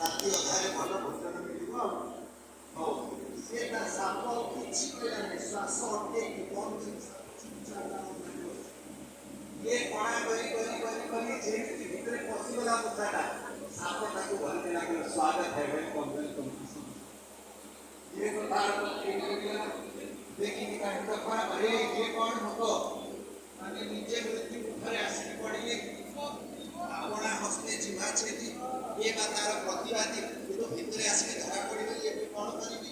ରାତି ଅଧାରେ ଭଲ ଭୋଜନ ମିଳିବ। ହଉ ସେ ତା ସାପ କିଛି କହିଲାନି, ଶ୍ୱାସ ଅଟକେଇକି ବନ୍ଦ ଇଏ କଣା କରି କରି କରି କରି ଯେମିତି ଭିତରେ ପଶିଗଲା ମୁଦ୍ରାଟା, ସାପ ତାକୁ ଧରିକି ଲାଗିଲା, ସ୍ୱାଗତ है वेलकम वेलकम। ये तो भारत देखिए काटता खरा, अरे ये कौन होतो माने नीचे मृत्यु मुखरे आसिक पड़िले आपणा हस्ते जीवा छेदी ये बा तार प्रतिवादी तो भितरे आसिक धरा पड़िले ये कौन करिबी।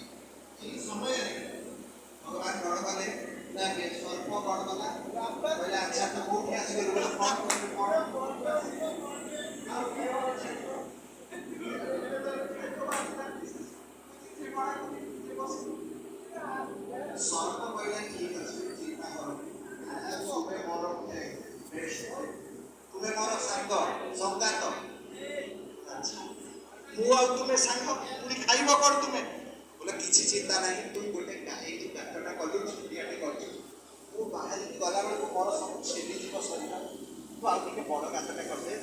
ई समय रे भगवान कौन कले ना के सर्प कौन कला कहले अच्छा तो कोठी आसिक बोले कौन सर्प कहले ठीक अछि चिंता करो तुम्हें मोर तुम्हें मोर सांग संगात मु तुम्हें सांग पुणी खाइब कौन तुम्हें बोले किसी चिंता नहीं तू गोटे गाई डाक्तरटा कलु छुटियाटे कर बाहर गला बेलू मोर सब छेली जीव शरीर तू आउ टे बड़ गातटे करदे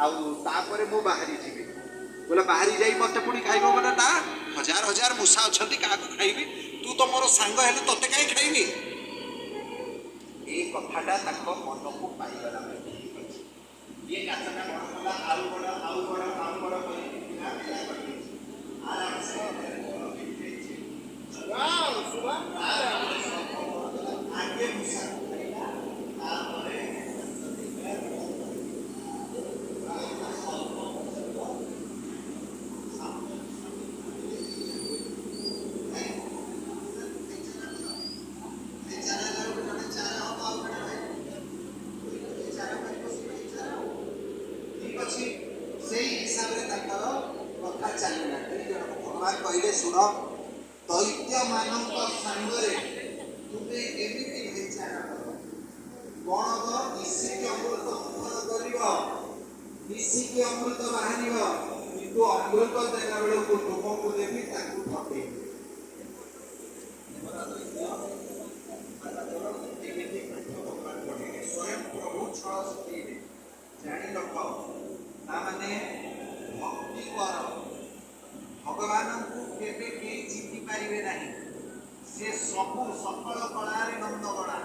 आउे मु बाहरी जी बोले बाहरी जा मत पुणी खाइब बोले ना हजार हजार मूषा अच्छा क्या खाइबी तू तो मोर सांग हेले तोते कहीं खाइबी। ये कथाटा मन को पाईगला ये गाछटा बड़ कला आउ बड़ आउ बड़ आउ बड़ आराम से आगे मूषा भगवान कहले सुन दैत्य मानक सांगरे तुमे एमिति विचार कौन निश्चित अमृत मंथन कर निश्चित अमृत बाहर किंतु अमृत देला बेलू तुमको देवी ठके स्वयं प्रभु छल जाणी रख ताने भक्ति कर भगवान को केबे के जीति पारिबे नहीं से सब सकल कलारे नंदगणा